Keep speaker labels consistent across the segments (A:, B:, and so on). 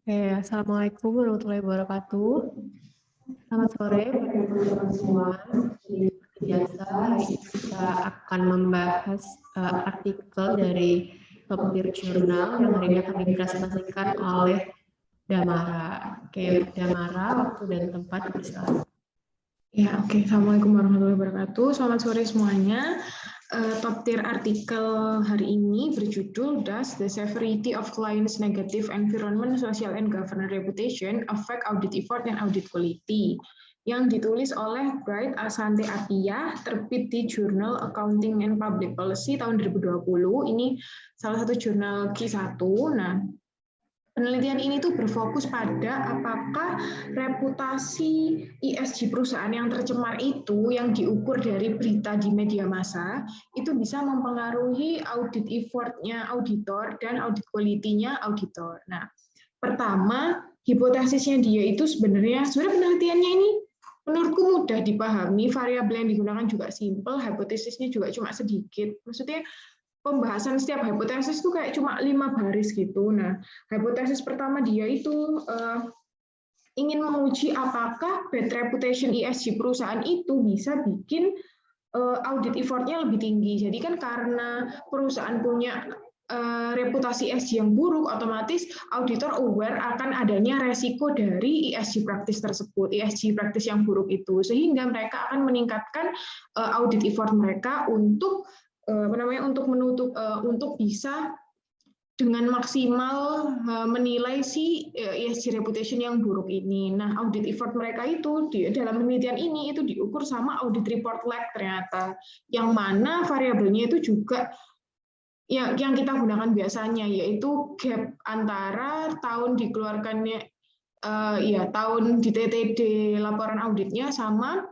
A: Assalamualaikum warahmatullahi wabarakatuh. Selamat sore, teman-teman semua. Seperti biasa, hari ini kita akan membahas artikel dari Top Tier Journal yang hari ini akan dipresentasikan oleh Damara. Untuk Damara, waktu dan tempat dipersilakan.
B: Assalamualaikum warahmatullahi wabarakatuh. Selamat sore semuanya. Top tier artikel hari ini berjudul Does the Severity of Clients' Negative Environment, Social and Governance Reputation Affect Audit Effort and Audit Quality? Yang ditulis oleh Bright Asante Atiyah, terbit di Journal Accounting and Public Policy tahun 2020. Ini salah satu jurnal Q1. Nah, penelitian ini tuh berfokus pada apakah reputasi ESG perusahaan yang tercemar itu yang diukur dari berita di media massa itu bisa mempengaruhi audit effort-nya auditor dan audit quality-nya auditor. Nah, pertama, hipotesisnya dia itu sebenarnya penelitiannya ini menurutku mudah dipahami, variabel yang digunakan juga simple, hipotesisnya juga cuma sedikit. Maksudnya pembahasan setiap hipotesis itu kayak cuma 5 baris gitu. Nah, hipotesis pertama dia itu ingin menguji apakah bad reputation ESG perusahaan itu bisa bikin audit effort-nya lebih tinggi. Jadi kan karena perusahaan punya reputasi ESG yang buruk, otomatis auditor aware akan adanya resiko dari ESG practice tersebut, ESG practice yang buruk itu, sehingga mereka akan meningkatkan audit effort mereka untuk untuk bisa dengan maksimal menilai si ESG reputation yang buruk ini. Nah, audit effort mereka itu dalam penelitian ini itu diukur sama audit report lag ternyata, yang mana variabelnya itu juga yang kita gunakan biasanya, yaitu gap antara tahun dikeluarkannya tahun di TTD laporan auditnya sama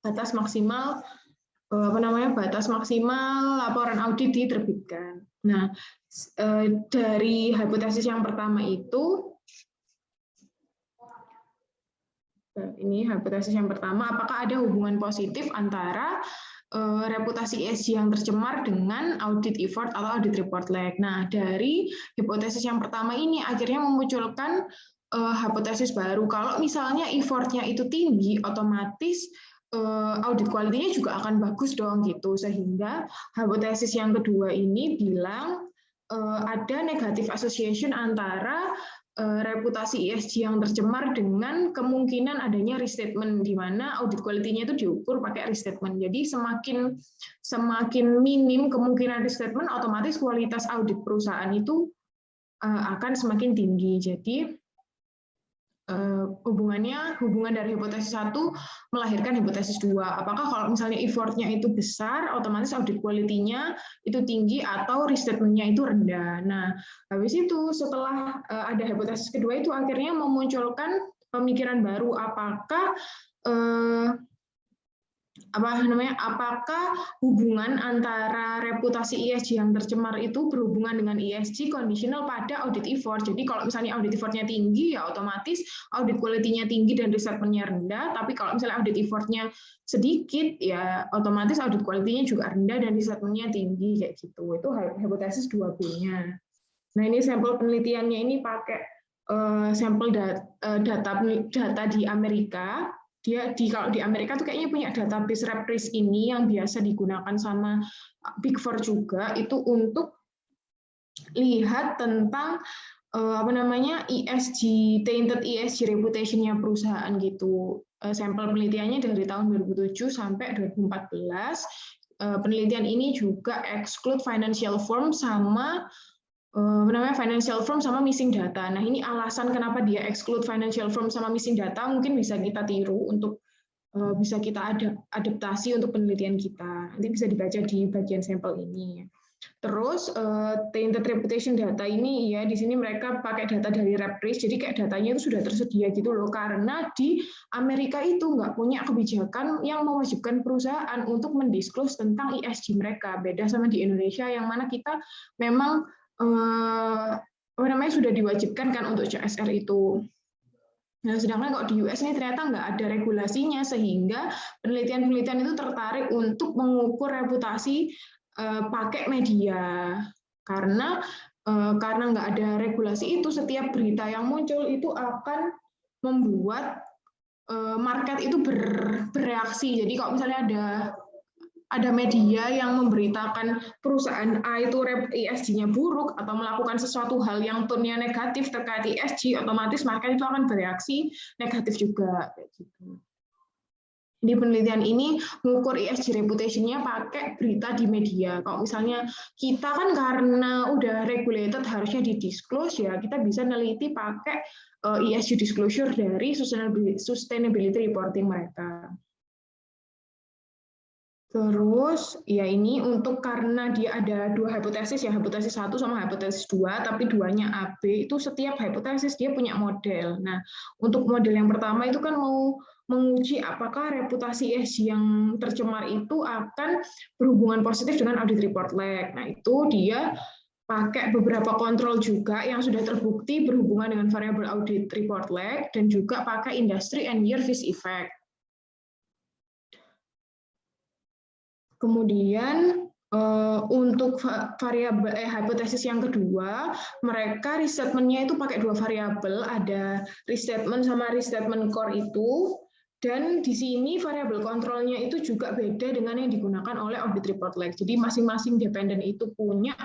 B: batas maksimal batas maksimal laporan audit diterbitkan. Nah, dari hipotesis yang pertama itu, ini hipotesis yang pertama, apakah ada hubungan positif antara reputasi ESG yang tercemar dengan audit effort atau audit report lag. Nah, dari hipotesis yang pertama ini akhirnya memunculkan hipotesis baru. Kalau misalnya effortnya itu tinggi, otomatis audit quality-nya juga akan bagus dong gitu, sehingga hipotesis yang kedua ini bilang ada negative association antara reputasi ESG yang tercemar dengan kemungkinan adanya restatement, di mana audit quality-nya itu diukur pakai restatement. Jadi semakin minim kemungkinan restatement, otomatis kualitas audit perusahaan itu akan semakin tinggi. Jadi hubungan dari hipotesis 1 melahirkan hipotesis 2. Apakah kalau misalnya effortnya itu besar, otomatis audit quality-nya itu tinggi atau restatement-nya itu rendah. Nah, habis itu setelah ada hipotesis kedua itu akhirnya memunculkan pemikiran baru, apakah hubungan antara reputasi ESG yang tercemar itu berhubungan dengan ESG conditional pada audit effort. Jadi kalau misalnya audit effortnya tinggi, ya otomatis audit quality-nya tinggi dan restatement-nya rendah. Tapi kalau misalnya audit effortnya sedikit, ya otomatis audit quality-nya juga rendah dan restatement-nya tinggi kayak gitu. Itu hipotesis 2B-nya. Nah, ini sampel penelitiannya ini pakai sampel data di Amerika. Kalau di Amerika tuh kayaknya punya database RepRisk ini yang biasa digunakan sama Big Four juga, itu untuk lihat tentang ESG, tainted ESG reputation-nya perusahaan gitu. Sampel penelitiannya dari tahun 2007 sampai 2014. Penelitian ini juga exclude financial firm sama missing data. Nah, ini alasan kenapa dia exclude financial firm sama missing data, mungkin bisa kita tiru untuk bisa kita adaptasi untuk penelitian kita. Nanti bisa dibaca di bagian sampel ini. Terus tainted reputation data ini ya, di sini mereka pakai data dari RepRisk, jadi kayak datanya itu sudah tersedia gitu loh, karena di Amerika itu nggak punya kebijakan yang mewajibkan perusahaan untuk mendisclose tentang ESG mereka, beda sama di Indonesia yang mana kita memang sudah diwajibkan kan untuk CSR itu. Nah, sedangkan kok di US ini ternyata nggak ada regulasinya, sehingga penelitian-penelitian itu tertarik untuk mengukur reputasi pakai media. Karena karena nggak ada regulasi itu, setiap berita yang muncul itu akan membuat market itu bereaksi. Jadi kalau misalnya ada media yang memberitakan perusahaan A itu ESG-nya buruk atau melakukan sesuatu hal yang tone-nya negatif terkait ESG, otomatis market itu akan bereaksi negatif juga. Gitu. Di penelitian ini mengukur ESG reputation-nya pakai berita di media. Kalau misalnya kita kan karena udah regulated harusnya di-disclose, ya kita bisa neliti pakai ESG disclosure dari sustainability reporting mereka. Terus, ya ini untuk karena dia ada dua hipotesis, ya hipotesis 1 sama hipotesis 2, tapi duanya AB, itu setiap hipotesis dia punya model. Nah, untuk model yang pertama itu kan mau menguji apakah reputasi ESG yang tercemar itu akan berhubungan positif dengan audit report lag. Nah, itu dia pakai beberapa kontrol juga yang sudah terbukti berhubungan dengan variabel audit report lag, dan juga pakai industry and year phase effect. Kemudian untuk variabel hipotesis yang kedua, mereka restatement-nya itu pakai dua variabel, ada restatement sama restatement core itu, dan di sini variabel kontrolnya itu juga beda dengan yang digunakan oleh audit report lag. Jadi masing-masing dependent itu punya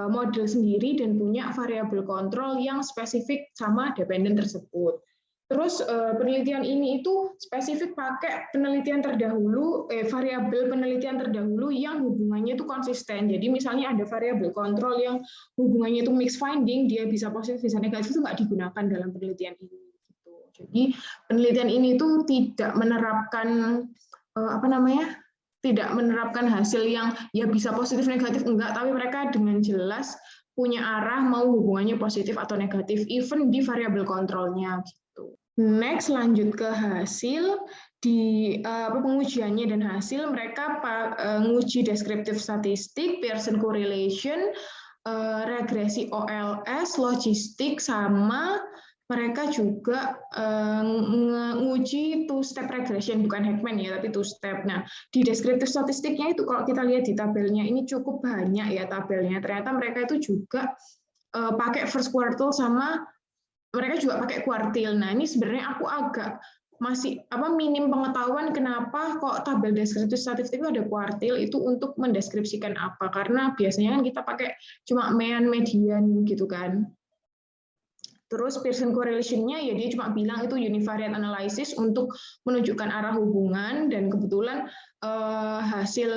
B: model sendiri dan punya variabel kontrol yang spesifik sama dependent tersebut. Terus penelitian ini itu spesifik pakai penelitian terdahulu, variabel penelitian terdahulu yang hubungannya itu konsisten. Jadi misalnya ada variabel kontrol yang hubungannya itu mixed finding, dia bisa positif, bisa negatif, itu nggak digunakan dalam penelitian ini. Gitu. Jadi penelitian ini itu tidak menerapkan tidak menerapkan hasil yang ya bisa positif negatif enggak, tapi mereka dengan jelas punya arah mau hubungannya positif atau negatif, even di variabel kontrolnya. Next, lanjut ke hasil. Di pengujiannya dan hasil, mereka menguji descriptive statistik, Pearson correlation, regresi OLS, logistik, sama mereka juga menguji two-step regression, bukan Heckman ya, tapi two-step. Nah, di descriptive statistiknya itu kalau kita lihat di tabelnya, ini cukup banyak ya tabelnya. Ternyata mereka itu juga pakai first quartile sama mereka juga pakai kuartil. Nah, ini sebenarnya aku agak masih minim pengetahuan kenapa kok tabel deskriptif statistik itu ada kuartil, itu untuk mendeskripsikan apa. Karena biasanya kan kita pakai cuma mean, median gitu kan. Terus Pearson correlation-nya ya dia cuma bilang itu univariate analysis untuk menunjukkan arah hubungan, dan kebetulan hasil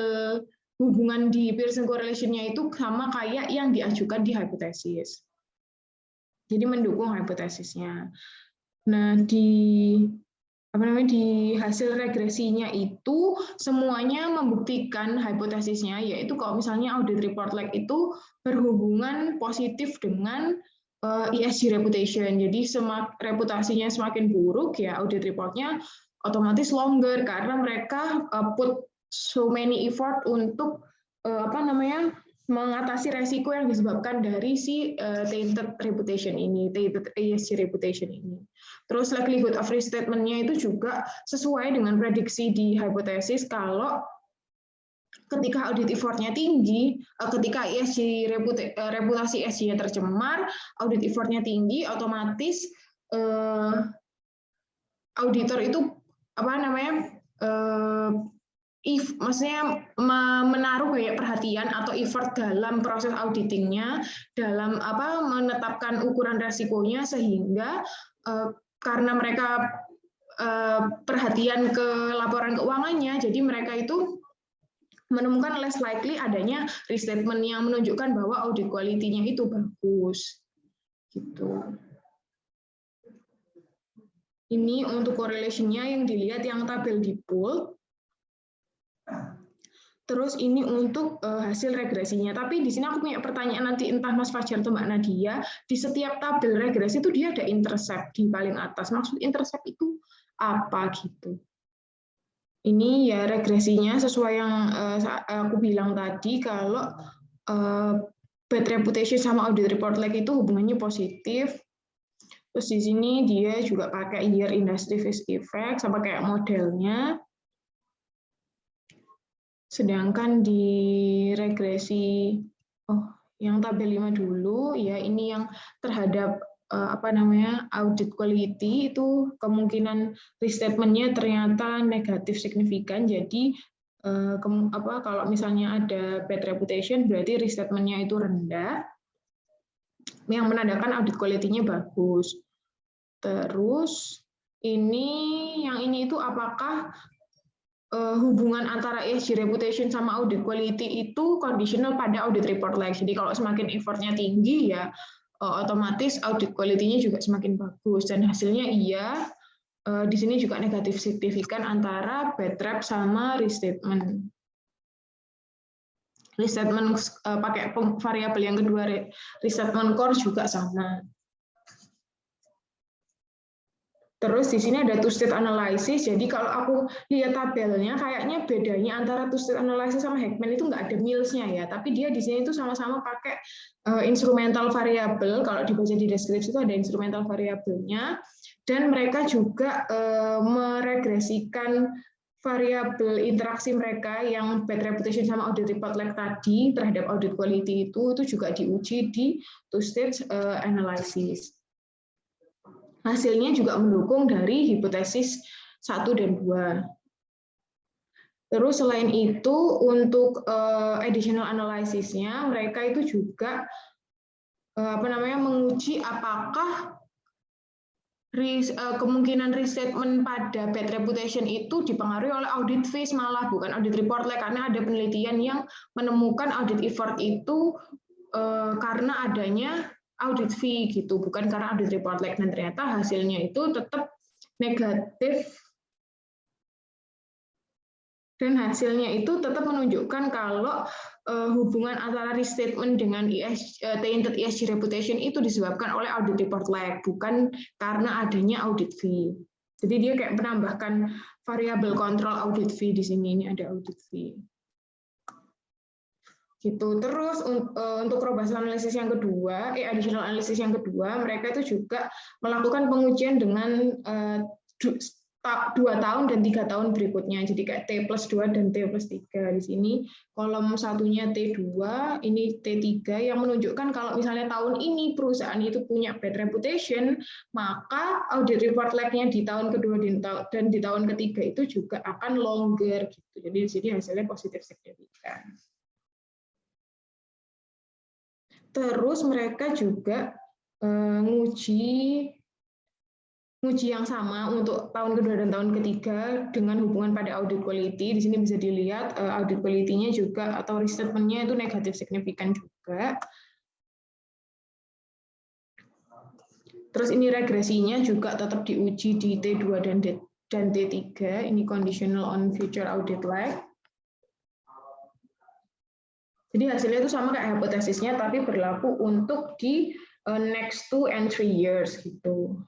B: hubungan di Pearson correlation-nya itu sama kayak yang diajukan di hipotesis. Jadi mendukung hipotesisnya. Nah, di hasil regresinya itu semuanya membuktikan hipotesisnya, yaitu kalau misalnya audit report lag itu berhubungan positif dengan ESG reputation. Jadi reputasinya semakin buruk, ya audit reportnya otomatis longer karena mereka put so many effort untuk mengatasi resiko yang disebabkan dari si tainted reputation ini, tainted ESG reputation ini. Terus likelihood of restatement-nya itu juga sesuai dengan prediksi di hipotesis kalau ketika audit effort-nya tinggi, ketika ESG reputasi ESG-nya tercemar, audit effort-nya tinggi, otomatis auditor itu maksudnya menaruh banyak perhatian atau effort dalam proses auditingnya, dalam menetapkan ukuran resikonya, sehingga karena mereka perhatian ke laporan keuangannya, jadi mereka itu menemukan less likely adanya restatement yang menunjukkan bahwa audit quality-nya itu bagus. Gitu. Ini untuk correlation-nya yang dilihat yang tabel di pool. Terus ini untuk hasil regresinya. Tapi di sini aku punya pertanyaan, nanti entah Mas Fajar atau Mbak Nadia, di setiap tabel regresi itu dia ada intercept di paling atas. Maksud intercept itu apa gitu? Ini ya regresinya sesuai yang aku bilang tadi, kalau bad reputation sama audit report lag itu hubungannya positif. Terus di sini dia juga pakai year industry phase effect sama kayak modelnya. Sedangkan di regresi, Yang tabel 5 dulu, ya ini yang terhadap audit quality itu kemungkinan restatement-nya ternyata negatif signifikan. Jadi kalau misalnya ada bad reputation berarti restatement-nya itu rendah, yang menandakan audit quality-nya bagus. Terus yang ini itu apakah hubungan antara ESG reputation sama audit quality itu conditional pada audit report like. Jadi kalau semakin effortnya tinggi ya otomatis audit quality-nya juga semakin bagus, dan hasilnya iya. Di sini juga negatif signifikan antara bad rep sama restatement. Restatement pakai variabel yang kedua, restatement core juga sama. Terus di sini ada two-state analysis. Jadi kalau aku lihat tabelnya, kayaknya bedanya antara two-state analysis sama Heckman itu nggak ada mills-nya ya. Tapi dia di sini itu sama-sama pakai instrumental variable. Kalau dibaca di deskripsi itu ada instrumental variabelnya. Dan mereka juga meregresikan variabel interaksi mereka yang bad reputation sama audit report like tadi terhadap audit quality itu juga diuji di two-state analysis. Hasilnya juga mendukung dari hipotesis 1 dan 2. Terus selain itu untuk additional analysis-nya mereka itu juga menguji apakah kemungkinan restatement pada bad reputation itu dipengaruhi oleh audit fees malah bukan audit report like, karena ada penelitian yang menemukan audit effort itu karena adanya audit fee gitu, bukan karena audit report like, dan ternyata hasilnya itu tetap negatif, dan hasilnya itu tetap menunjukkan kalau hubungan antara restatement dengan tainted ESG reputation itu disebabkan oleh audit report like, bukan karena adanya audit fee. Jadi dia kayak menambahkan variabel kontrol audit fee di sini, ini ada audit fee. Gitu. Terus untuk robust analysis yang kedua, additional analysis yang kedua, mereka itu juga melakukan pengujian dengan 2 tahun dan 3 tahun berikutnya. Jadi kayak T+2 dan T+3 di sini. Kolom satunya T2, ini T3 yang menunjukkan kalau misalnya tahun ini perusahaan itu punya bad reputation, maka audit report like-nya di tahun kedua dan di tahun ketiga itu juga akan longer gitu. Jadi di sini hasilnya positif signifikan. Terus mereka juga nguji yang sama untuk tahun kedua dan tahun ketiga dengan hubungan pada audit quality. Di sini bisa dilihat audit quality-nya juga atau restatement-nya itu negatif signifikan juga. Terus ini regresinya juga tetap diuji di T2 dan T3. Ini conditional on future audit like. Jadi hasilnya itu sama kayak hipotesisnya, tapi berlaku untuk di next 2 and 3 years gitu.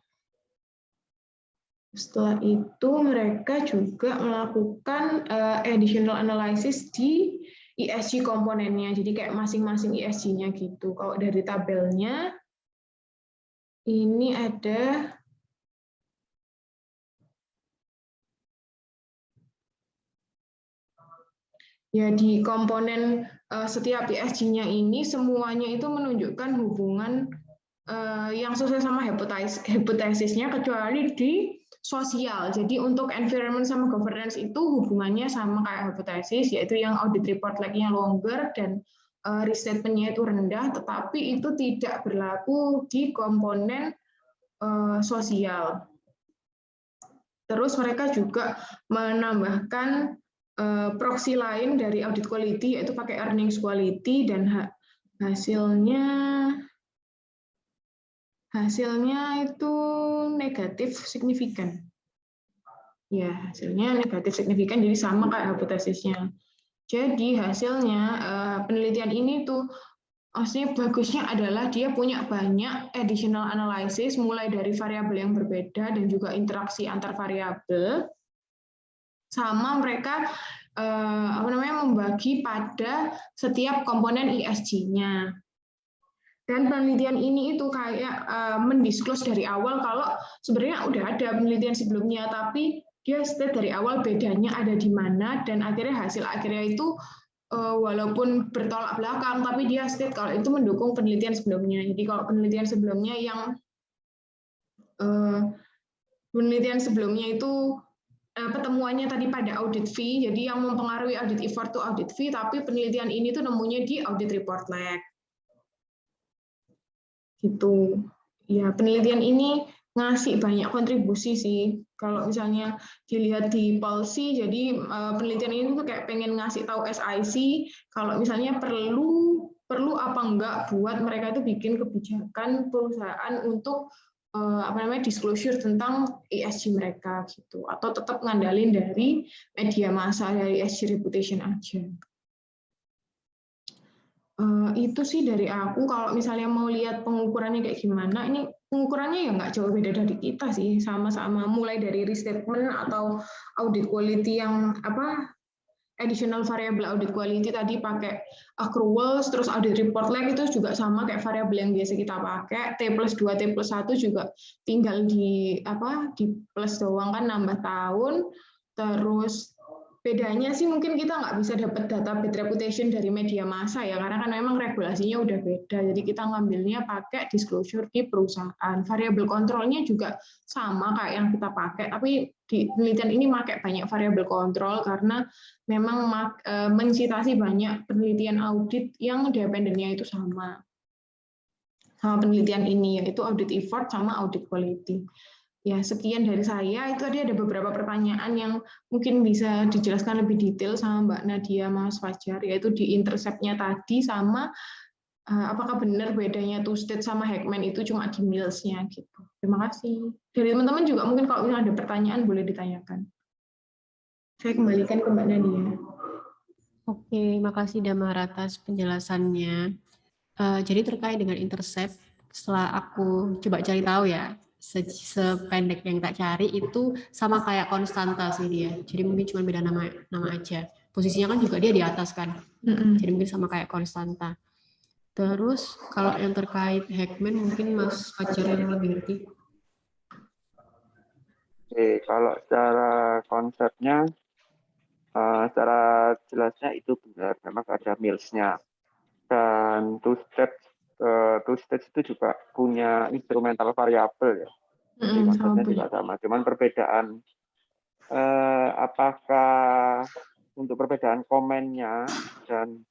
B: Setelah itu mereka juga melakukan additional analysis di ESG komponennya. Jadi kayak masing-masing ESG-nya gitu. Kalau dari tabelnya ini ada ya di komponen setiap ESG-nya ini semuanya itu menunjukkan hubungan yang sesuai sama hipotesisnya kecuali di sosial. Jadi untuk environment sama governance itu hubungannya sama kayak hipotesis, yaitu yang audit report like-nya longer dan restatement-nya itu rendah, tetapi itu tidak berlaku di komponen sosial. Terus mereka juga menambahkan proxy lain dari audit quality, yaitu pakai earnings quality, dan hasilnya itu negatif signifikan. Ya, hasilnya negatif signifikan, jadi sama kayak hipotesisnya. Jadi hasilnya penelitian ini tuh maksudnya bagusnya adalah dia punya banyak additional analysis mulai dari variabel yang berbeda dan juga interaksi antar variabel. Sama mereka membagi pada setiap komponen ESG-nya. Dan penelitian ini itu kayak mendisclose dari awal kalau sebenarnya udah ada penelitian sebelumnya, tapi dia state dari awal bedanya ada di mana, dan akhirnya hasil akhirnya itu walaupun bertolak belakang, tapi dia state kalau itu mendukung penelitian sebelumnya. Jadi kalau penelitian sebelumnya itu pertemuannya tadi pada audit fee, jadi yang mempengaruhi audit effort itu audit fee, tapi penelitian ini tuh nemunya di audit report lag. Gitu. Ya, penelitian ini ngasih banyak kontribusi sih. Kalau misalnya dilihat di policy, jadi penelitian ini tuh kayak pengen ngasih tahu SIC kalau misalnya perlu apa enggak buat mereka itu bikin kebijakan perusahaan untuk disclosure tentang ESG mereka gitu, atau tetap ngandalin dari media massa, dari ESG reputation aja. Itu sih dari aku. Kalau misalnya mau lihat pengukurannya kayak gimana, ini pengukurannya ya nggak jauh beda dari kita sih, sama-sama mulai dari restatement atau audit quality yang additional variable audit quality tadi pakai accruals, terus audit report lag itu juga sama kayak variabel yang biasa kita pakai, T+2, T+1 juga tinggal di plus doang kan, nambah tahun. Terus bedanya sih mungkin kita nggak bisa dapat data bad reputation dari media massa ya, karena kan memang regulasinya udah beda, jadi kita ngambilnya pakai disclosure di perusahaan. Variabel kontrolnya juga sama kayak yang kita pakai, tapi di penelitian ini pakai banyak variabel kontrol karena memang mencitasi banyak penelitian audit yang dependennya itu sama penelitian ini, yaitu audit effort sama audit quality. Ya, sekian dari saya. Itu tadi ada beberapa pertanyaan yang mungkin bisa dijelaskan lebih detail sama Mbak Nadia, Mas Fajar, yaitu di intercept-nya tadi sama apakah benar bedanya two-state sama Hackman itu cuma di mills-nya gitu. Terima kasih. Dari teman-teman juga mungkin kalau misalnya ada pertanyaan boleh ditanyakan. Saya kembalikan ke Mbak Nadia.
A: Oke, makasih Damar atas penjelasannya. Jadi terkait dengan intercept, setelah aku coba cari tahu ya, sependek yang tak cari itu sama kayak konstanta sih dia. Jadi mungkin cuma beda nama aja. Posisinya kan juga dia di atas kan. Jadi mungkin sama kayak konstanta. Terus kalau yang terkait Hackman mungkin Mas Fajar yang lebih ngerti.
C: Oke, kalau secara konsepnya, secara jelasnya itu benar, memang ada mills-nya. Dan two-stage itu juga punya instrumental variable ya. Jadi konsepnya juga sama. Cuman perbedaan, apakah untuk perbedaan komennya dan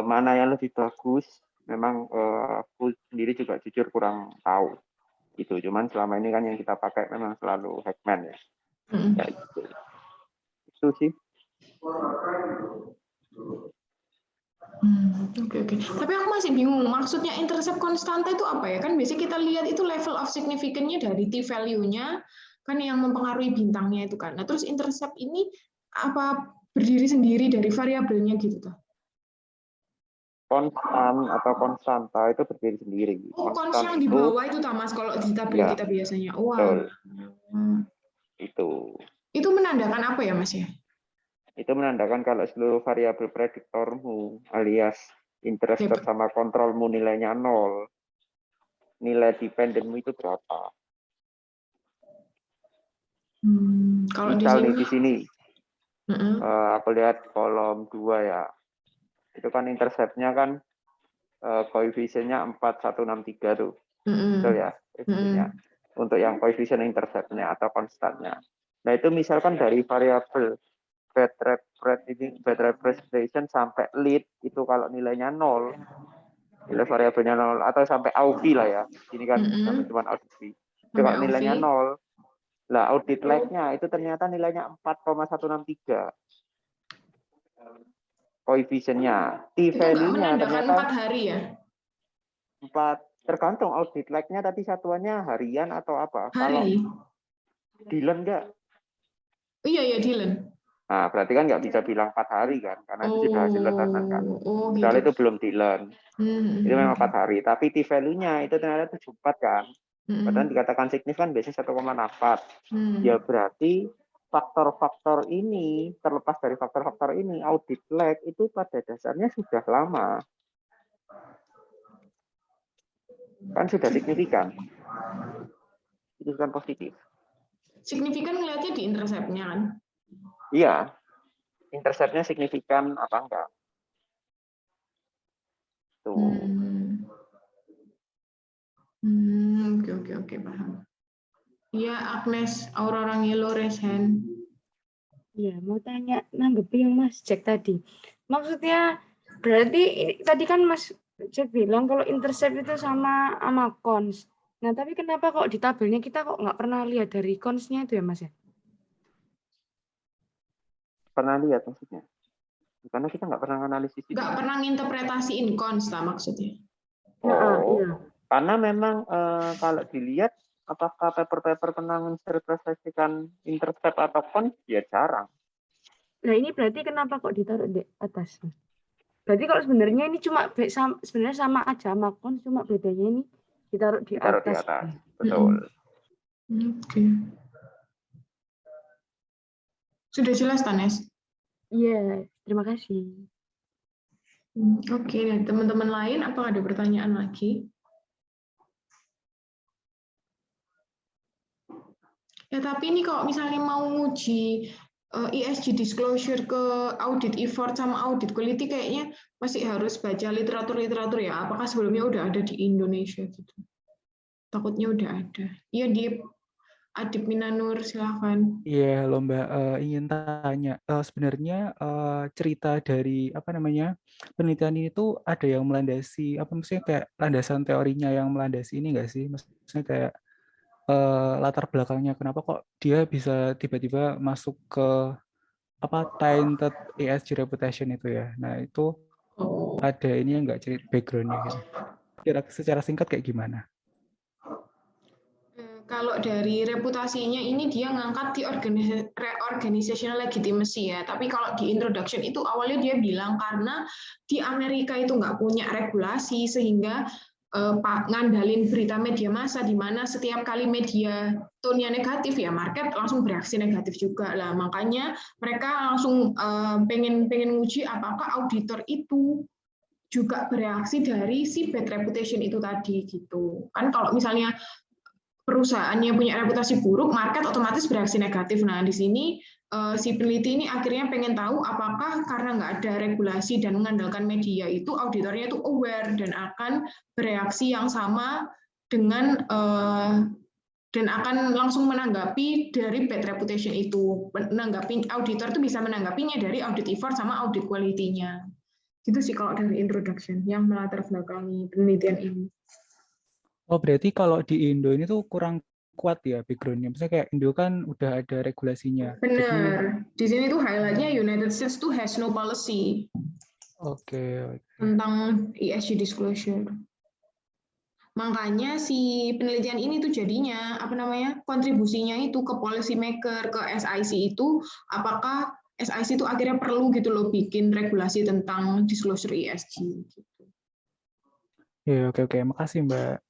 C: mana yang lebih bagus, memang aku sendiri juga jujur kurang tahu. Gitu. Cuman selama ini kan yang kita pakai memang selalu Hackman ya. Ya itu sih.
B: Oke. Tapi aku masih bingung, maksudnya intercept konstanta itu apa ya? Kan biasanya kita lihat itu level of significance-nya dari T-value-nya, kan yang mempengaruhi bintangnya itu kan. Nah, terus intercept ini apa berdiri sendiri dari variabelnya gitu tuh?
C: Konstan atau konstanta itu berdiri sendiri.
B: Konstan yang di bawah itu Mas, kalau di tabel kita biasanya.
C: Betul. Itu
B: menandakan apa ya Mas ya?
C: Itu menandakan kalau seluruh variabel prediktormu alias interest sama kontrolmu nilainya 0, nilai dependenmu itu berapa?
B: Kalau
C: misal di sini, aku lihat kolom 2 ya, itu kan intercept-nya kan koefisiennya 4163 tuh, betul ya? Untuk yang koefisien intercept-nya atau konstannya. Nah itu misalkan dari variabel bad representation sampai lead itu kalau nilainya 0, nilai variabelnya 0 atau sampai AUV lah ya, ini kan sampai cuma AUV. Kalau nilainya 0, lah audit lag-nya itu ternyata nilainya 4,163 koefisiennya. T-value-nya ternyata
B: 4 hari ya?
C: 4, tergantung audit lag-nya tadi satuannya harian atau apa.
B: Hari.
C: Kalau Dylan enggak?
B: Iya Dylan.
C: Nah, berarti kan nggak bisa bilang 4 hari kan, karena itu sudah hasil learnan kan. Padahal itu belum di-learn. Itu memang 4 hari, tapi T-value-nya itu ternyata 74 kan. Padahal dikatakan signifan biasanya 1,4. Ya berarti faktor-faktor ini, terlepas dari faktor-faktor ini, audit lag itu pada dasarnya sudah lama. Kan sudah signifikan. Itu kan positif.
B: Signifikan ngelihatnya di intercept-nya kan?
C: Iya, intercept-nya signifikan apa enggak? Gitu.
B: Oke, paham. Iya, Agnes Aurora Ngilo Resen.
D: Iya, mau tanya nanggepi yang Mas Jack tadi. Maksudnya berarti tadi kan Mas Jack bilang kalau intercept itu sama cons. Nah, tapi kenapa kok di tabelnya kita kok nggak pernah lihat dari cons-nya itu ya, Mas ya?
C: Pernah lihat maksudnya? Karena kita nggak pernah analisis itu.
B: Nggak pernah nginterpretasiin cons lah maksudnya.
C: Oh,
D: iya.
C: Karena memang kalau dilihat apakah paper-paper pernah menginterpretasikan intercept atau cons, ya jarang.
D: Nah, ini berarti kenapa kok ditaruh di atas? Berarti kalau sebenarnya ini cuma sebenarnya sama aja sama cons, cuma bedanya ini ditaruh di atas.
C: Betul.
B: Oke. Sudah jelas, Tanes?
D: Iya, terima kasih.
B: Oke, teman-teman lain apa ada pertanyaan lagi? Ya, tapi ini kalau misalnya mau nguji ESG disclosure ke audit effort sama audit quality kayaknya masih harus baca literatur-literatur ya. Apakah sebelumnya udah ada di Indonesia gitu? Takutnya udah ada. Iya, di Adip Minanur, silakan.
E: Iya, lho Mbak, ingin tanya, sebenarnya cerita dari penelitian ini tuh ada yang melandasi maksudnya kayak landasan teorinya yang melandasi ini nggak sih? Maksudnya kayak latar belakangnya kenapa kok dia bisa tiba-tiba masuk ke tainted ESG reputation itu ya? Nah itu ada ini nggak cerita backgroundnya gitu? Kira secara singkat kayak gimana?
B: Kalau dari reputasinya ini dia ngangkat di organizational legitimacy ya. Tapi kalau di introduction itu awalnya dia bilang karena di Amerika itu nggak punya regulasi sehingga ngandalin berita media massa di mana setiap kali media tone-nya negatif ya market langsung bereaksi negatif juga lah. Makanya mereka langsung pengen nguji apakah auditor itu juga bereaksi dari si bad reputation itu tadi gitu. Kan kalau misalnya perusahaannya punya reputasi buruk, market otomatis bereaksi negatif. Nah, di sini si peneliti ini akhirnya pengen tahu apakah karena nggak ada regulasi dan mengandalkan media itu, auditornya itu aware dan akan bereaksi yang sama dengan dan akan langsung menanggapi dari bad reputation itu. Menanggapi auditor itu bisa menanggapinya dari audit effort sama audit quality-nya. Gitu sih kalau dari introduction yang melatar belakangi penelitian ini.
E: Oh, berarti kalau di Indo ini tuh kurang kuat ya background-nya. Misalnya kayak Indo kan udah ada regulasinya.
B: Benar. Di sini tuh highlight-nya United States tuh has no policy.
E: Oke.
B: Tentang ESG disclosure. Makanya si penelitian ini tuh jadinya kontribusinya itu ke policy maker, ke SIC itu apakah SIC itu akhirnya perlu gitu loh bikin regulasi tentang disclosure ESG gitu.
E: Ya, oke. Makasih, Mbak.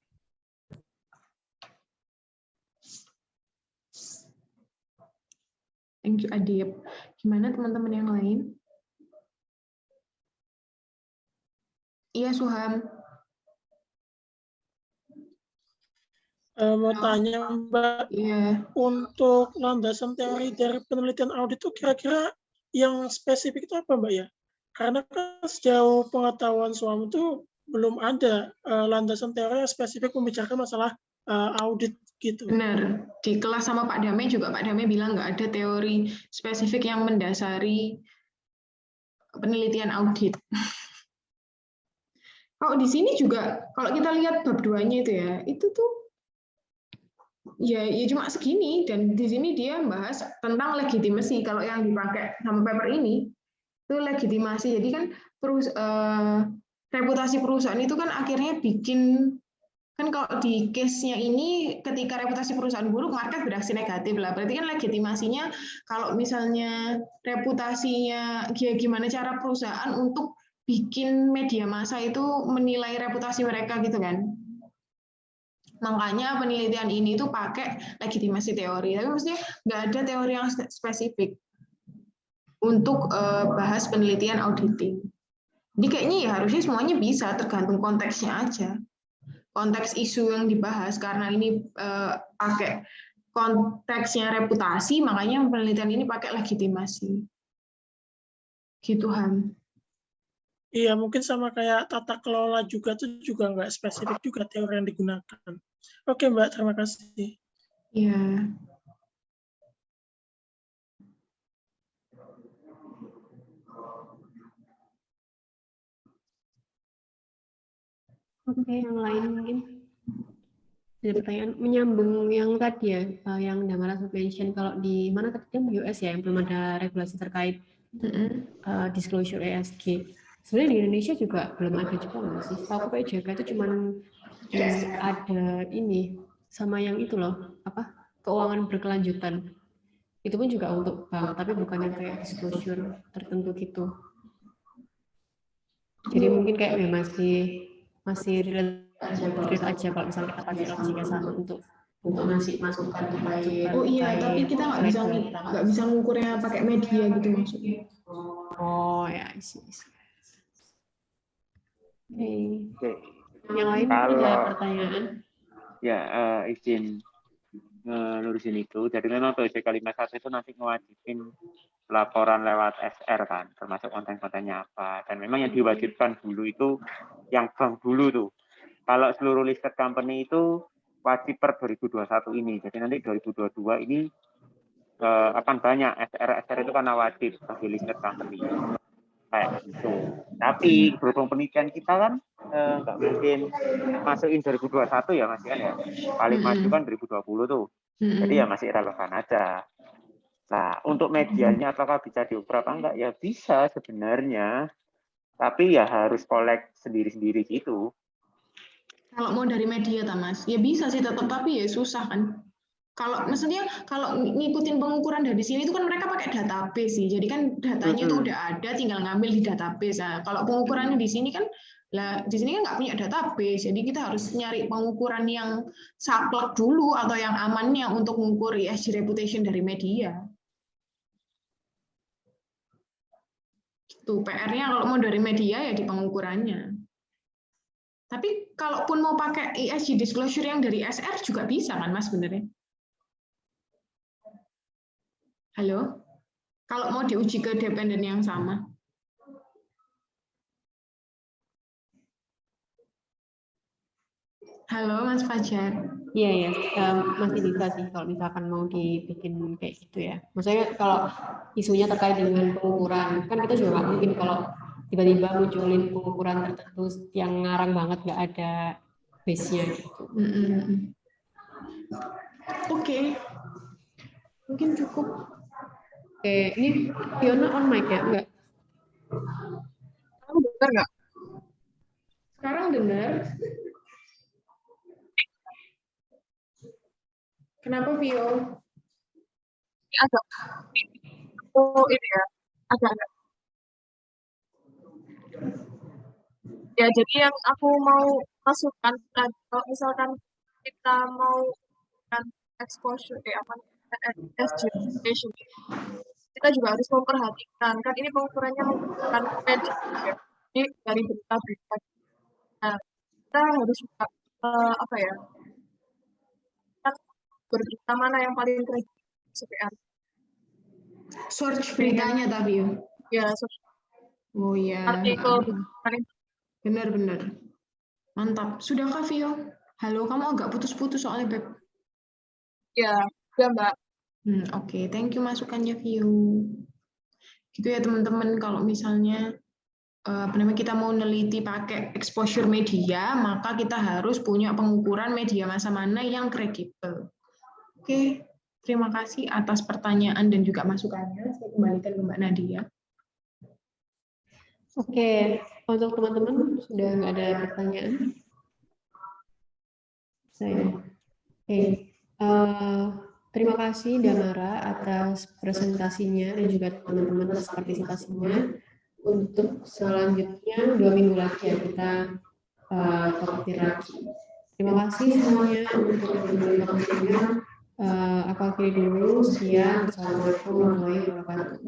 B: Thank you, Adip. Gimana teman-teman yang lain? Iya, Suham.
F: Mau tanya, Mbak, untuk landasan teori dari penelitian audit itu kira-kira yang spesifik itu apa, Mbak ya? Karena kan sejauh pengetahuan suami itu belum ada landasan teori yang spesifik membicarakan masalah audit gitu.
B: Benar. Di kelas sama Pak Dame juga Pak Dame bilang nggak ada teori spesifik yang mendasari penelitian audit. Kalau di sini juga, kalau kita lihat bab 2-nya itu ya, itu tuh ya cuma segini, dan di sini dia membahas tentang legitimasi. Kalau yang dipakai sama paper ini itu legitimasi. Jadi kan reputasi perusahaan itu kan akhirnya bikin, kan kalau di case-nya ini ketika reputasi perusahaan buruk, market bereaksi negatif lah. Berarti kan legitimasinya kalau misalnya reputasinya gimana cara perusahaan untuk bikin media massa itu menilai reputasi mereka gitu kan. Makanya penelitian ini tuh pakai legitimasi teori. Tapi maksudnya nggak ada teori yang spesifik untuk bahas penelitian auditing. Jadi kayaknya ya harusnya semuanya bisa, tergantung konteksnya aja. Konteks isu yang dibahas, karena ini pakai konteksnya reputasi, makanya penelitian ini pakai legitimasi. Gitu, Han.
F: Iya, mungkin sama kayak tata kelola juga tuh juga nggak spesifik juga teori yang digunakan. Oke, Mbak, terima kasih.
B: Iya.
A: Oke, yang lain mungkin. Ada pertanyaan menyambung yang tadi ya, yang Damara mention kalau di mana tadi US ya, yang belum ada regulasi terkait disclosure ESG. Sebenarnya di Indonesia juga belum ada juga nggak sih? Aku kayak jaga itu cuman ada ini sama yang itu loh, apa keuangan berkelanjutan. Itu pun juga untuk bank, tapi bukan yang kayak disclosure tertentu gitu. Jadi mungkin kayak ya masih relate aja kalau misalnya kita pakai logika sama untuk ngasih masukan terkait.
B: Oh iya, tapi kita nggak bisa ngukurnya pakai media gitu maksudnya.
A: Oh ya, isi. Oke. Yang lain ada pertanyaan?
C: Ya, izin ngelurusin itu. Jadi memang POJK 51 itu nanti ngewajibin laporan lewat SR kan, termasuk konten-kontennya apa. Dan memang yang diwajibkan dulu itu yang bank dulu tuh. Kalau seluruh listed company itu wajib per 2021 ini. Jadi nanti 2022 ini akan banyak SR itu karena wajib bagi listed company. Kayak gitu. Tapi berhubung penelitian kita kan nggak mungkin masukin 2021 ya Mas kan ya. Paling maju kan 2020 tuh. Jadi ya masih relevan aja. Nah, untuk medianya apakah bisa diukur apa enggak? Ya bisa sebenarnya. Tapi ya harus collect sendiri-sendiri gitu.
B: Kalau mau dari media, Mas, ya bisa sih tetap, tapi ya susah kan. Kalau maksudnya kalau ngikutin pengukuran dari sini itu kan mereka pakai database sih. Jadi kan datanya itu udah ada, tinggal ngambil di database. Nah, kalau pengukurannya di sini kan di sini kan nggak punya database. Jadi kita harus nyari pengukuran yang saklek dulu atau yang amannya untuk mengukur ESG reputation dari media. Tuh PR-nya kalau mau dari media ya di pengukurannya. Tapi kalaupun mau pakai ESG disclosure yang dari SR juga bisa kan Mas sebenarnya? Halo? Kalau mau diuji ke dependen yang sama. Halo Mas Fajar.
A: Iya ya, masih bisa sih kalau misalkan mau dibikin kayak gitu ya. Maksudnya kalau isunya terkait dengan pengukuran, kan kita juga nggak mungkin kalau tiba-tiba munculin pengukuran tertentu yang ngarang banget nggak ada base-nya gitu.
B: Oke. Mungkin cukup.
A: Oke, ini Fiona on mic ya? Enggak?
B: Kamu dengar nggak? Sekarang dengar. Kenapa, Vio?
G: Agak. Oh, ini ya. Agak. Ya, jadi yang aku mau masukkan, kalau misalkan kita mau kan exposure, ESG reputation, kita juga harus memperhatikan, kan ini pengukurannya menggunakan media, ya. Jadi dari berita-berita. Nah, kita harus juga, berita mana yang paling kredibel CPR.
B: Search beritanya tapi
G: ya. Search.
B: Oh ya.
G: Artikel.
B: Benar-benar. Mantap. Sudahkah Vio? Halo, kamu agak putus-putus soalnya Beb.
G: Ya, Mbak.
B: Oke, thank you masukannya Vio. Gitu ya teman-teman, kalau misalnya kita mau neliti pakai exposure media, maka kita harus punya pengukuran media massa mana yang kredibel. Oke, terima kasih atas pertanyaan dan juga masukannya. Saya kembalikan ke Mbak Nadia.
A: Oke, untuk teman-teman sudah nggak ada pertanyaan? Terima kasih Damara atas presentasinya dan juga teman-teman atas partisipasinya. Untuk selanjutnya 2 minggu lagi ya kita topik lagi. Terima kasih semuanya untuk topiknya. Aku akhiri dulu. Sekian. Assalamualaikum warahmatullahi wabarakatuh.